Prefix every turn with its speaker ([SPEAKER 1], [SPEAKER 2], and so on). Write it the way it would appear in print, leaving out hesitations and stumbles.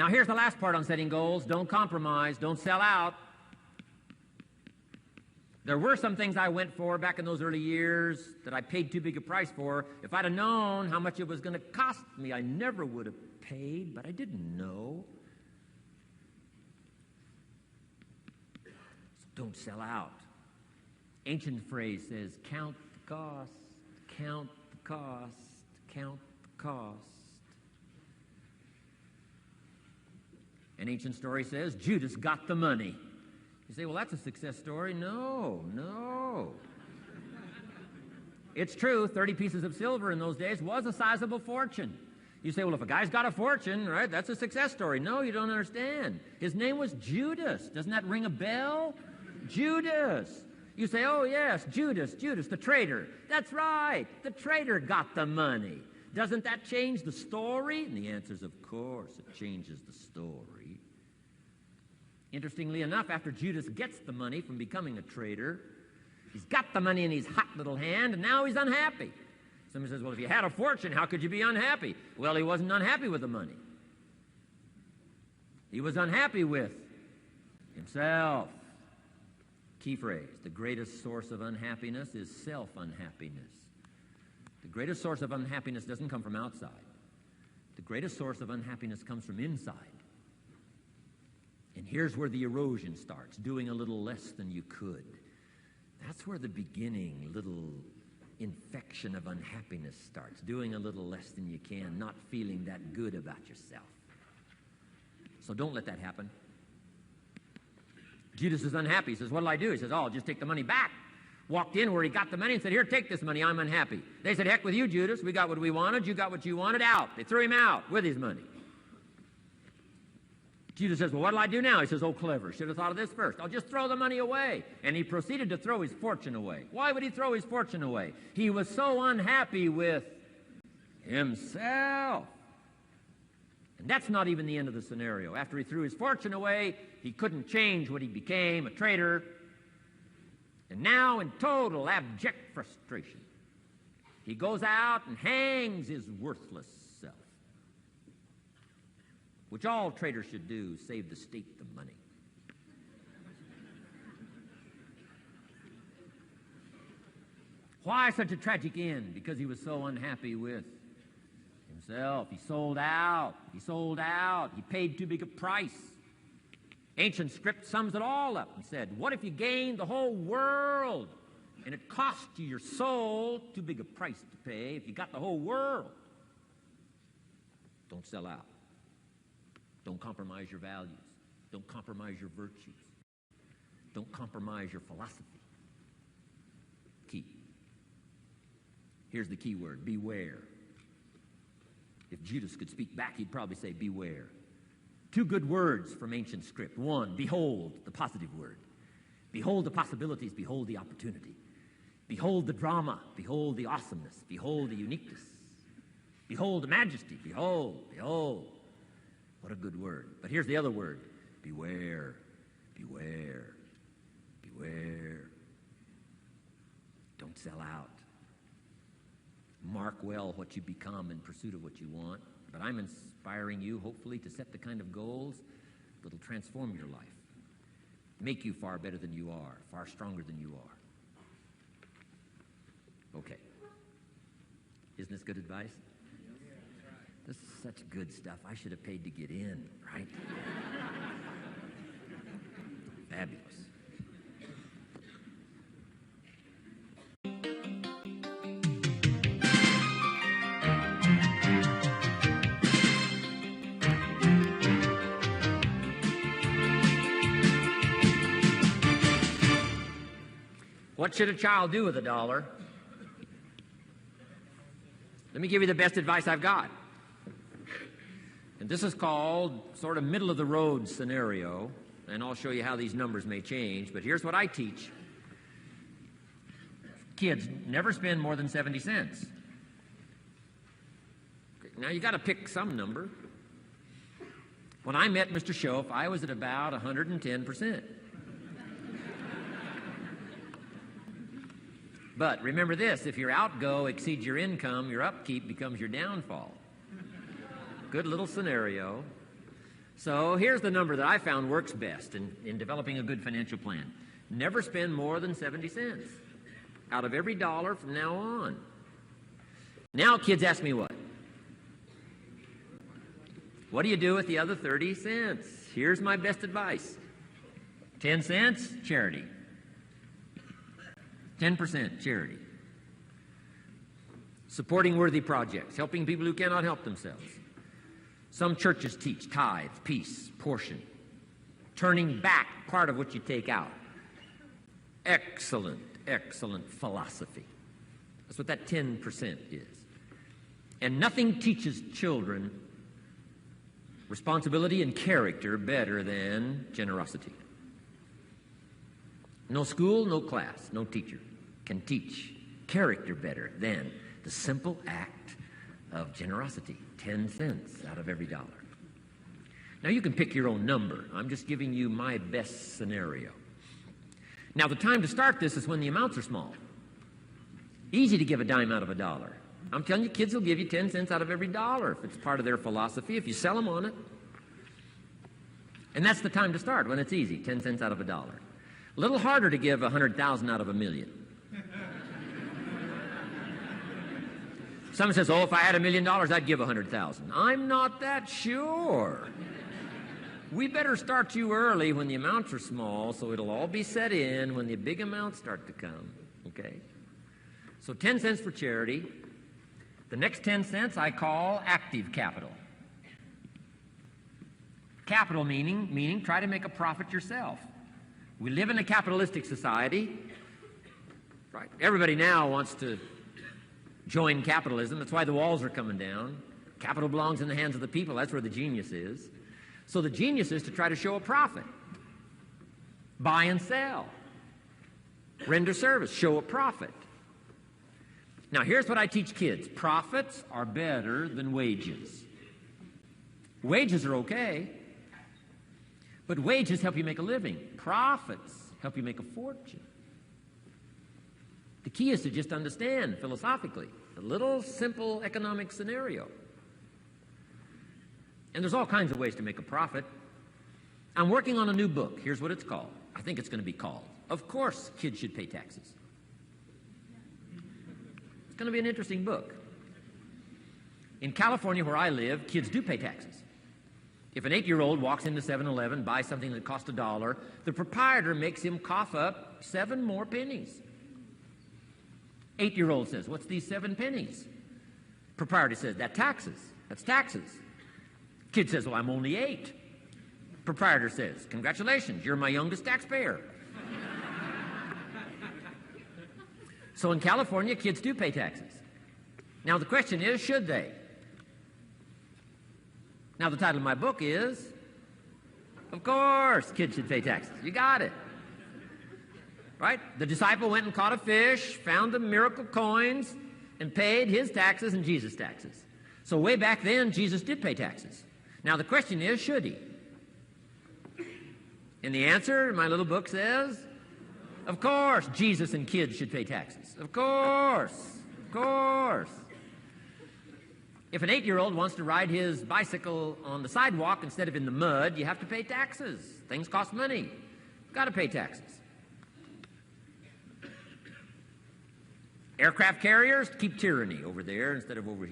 [SPEAKER 1] Now, here's the last part on setting goals. Don't compromise. Don't sell out. There were some things I went for back in those early years that I paid too big a price for. If I'd have known how much it was going to cost me, I never would have paid, but I didn't know. So don't sell out. Ancient phrase says, count the cost, count the cost, count the cost. An ancient story says, Judas got the money. You say, well, that's a success story. No. It's true, 30 pieces of silver in those days was a sizable fortune. You say, well, if a guy's got a fortune, right, that's a success story. No, you don't understand. His name was Judas. Doesn't that ring a bell? Judas. You say, oh, yes, Judas, the traitor. That's right, the traitor got the money. Doesn't that change the story? And the answer is, of course, it changes the story. Interestingly enough, after Judas gets the money from becoming a traitor, he's got the money in his hot little hand, and now he's unhappy. Somebody says, well, if you had a fortune, how could you be unhappy? Well, he wasn't unhappy with the money. He was unhappy with himself. Key phrase, the greatest source of unhappiness is self-unhappiness. The greatest source of unhappiness doesn't come from outside. The greatest source of unhappiness comes from inside. And here's where the erosion starts, doing a little less than you could. That's where the beginning little infection of unhappiness starts, doing a little less than you can, not feeling that good about yourself. So don't let that happen. Judas is unhappy. He says, what'll I do? He says, oh, I'll just take the money back. Walked in where he got the money and said, here, take this money. I'm unhappy. They said, heck with you, Judas. We got what we wanted. You got what you wanted. Out. They threw him out with his money. Judas says, well, what'll I do now? He says, oh, clever. Should have thought of this first. I'll just throw the money away. And he proceeded to throw his fortune away. Why would he throw his fortune away? He was so unhappy with himself. And that's not even the end of the scenario. After he threw his fortune away, he couldn't change what he became, a traitor. And now, in total abject frustration, he goes out and hangs his worthless self, which all traitors should do, save the state the money. Why such a tragic end? Because he was so unhappy with himself. He sold out. He paid too big a price. Ancient script sums it all up and said, what if you gained the whole world and it cost you your soul? Too big a price to pay if you got the whole world. Don't sell out. Don't compromise your values. Don't compromise your virtues. Don't compromise your philosophy. Key. Here's the key word, beware. If Judas could speak back, he'd probably say beware. Two good words from ancient script. One, behold, the positive word. Behold the possibilities, behold the opportunity. Behold the drama, behold the awesomeness, behold the uniqueness. Behold the majesty, behold. What a good word. But here's the other word, beware. Don't sell out. Mark well what you become in pursuit of what you want. But I'm inspiring you, hopefully, to set the kind of goals that'll transform your life, make you far better than you are, far stronger than you are. Okay. Isn't this good advice? This is such good stuff. I should have paid to get in, right? Fabulous. What should a child do with $1? Let me give you the best advice I've got. And this is called sort of middle-of-the-road scenario, and I'll show you how these numbers may change, but here's what I teach. Kids, never spend more than 70 cents. Now, you got to pick some number. When I met Mr. Schoaf, I was at about 110%. But remember this, if your outgo exceeds your income, your upkeep becomes your downfall. Good little scenario. So here's the number that I found works best in developing a good financial plan. Never spend more than 70 cents out of every dollar from now on. Now kids ask me what? What do you do with the other 30 cents? Here's my best advice. 10 cents, charity. 10% charity. Supporting worthy projects, helping people who cannot help themselves. Some churches teach tithe, peace, portion. Turning back part of what you take out. Excellent, excellent philosophy. That's what that 10% is. And nothing teaches children responsibility and character better than generosity. No school, no class, no teacher can teach character better than the simple act of generosity. 10 cents out of every dollar. Now you can pick your own number. I'm just giving you my best scenario. Now the time to start this is when the amounts are small. Easy to give a dime out of a dollar. I'm telling you, kids will give you 10 cents out of every dollar if it's part of their philosophy, if you sell them on it. And that's the time to start, when it's easy, 10 cents out of a dollar. A little harder to give 100,000 out of a million. Someone says, oh, if I had $1 million, I'd give 100,000. I'm not that sure. We better start you early when the amounts are small, so it'll all be set in when the big amounts start to come, okay? So 10 cents for charity. The next 10 cents I call active capital. Capital meaning try to make a profit yourself. We live in a capitalistic society, right? Everybody now wants to join capitalism. That's why the walls are coming down. Capital belongs in the hands of the people. That's where the genius is. So the genius is to try to show a profit. Buy and sell. Render service. Show a profit. Now, here's what I teach kids. Profits are better than wages. Wages are okay, but wages help you make a living. Profits help you make a fortune. The key is to just understand philosophically a little simple economic scenario. And there's all kinds of ways to make a profit. I'm working on a new book. Here's what it's called. I think it's going to be called, Of Course Kids Should Pay Taxes. It's going to be an interesting book. In California, where I live, kids do pay taxes. If an 8-year-old walks into 7-Eleven, buys something that costs $1, the proprietor makes him cough up 7 more pennies. 8-year-old says, what's these 7 pennies? Proprietor says, that's taxes. Kid says, well, I'm only 8. Proprietor says, congratulations, you're my youngest taxpayer. So in California, kids do pay taxes. Now the question is, should they? Now the title of my book is, Of Course Kids Should Pay Taxes. You got it. Right? The disciple went and caught a fish, found the miracle coins, and paid his taxes and Jesus' taxes. So way back then, Jesus did pay taxes. Now the question is, should he? And the answer in my little book says, of course, Jesus and kids should pay taxes. Of course. Of course. If an 8-year-old wants to ride his bicycle on the sidewalk instead of in the mud, you have to pay taxes. Things cost money. You've got to pay taxes. Aircraft carriers keep tyranny over there instead of over here.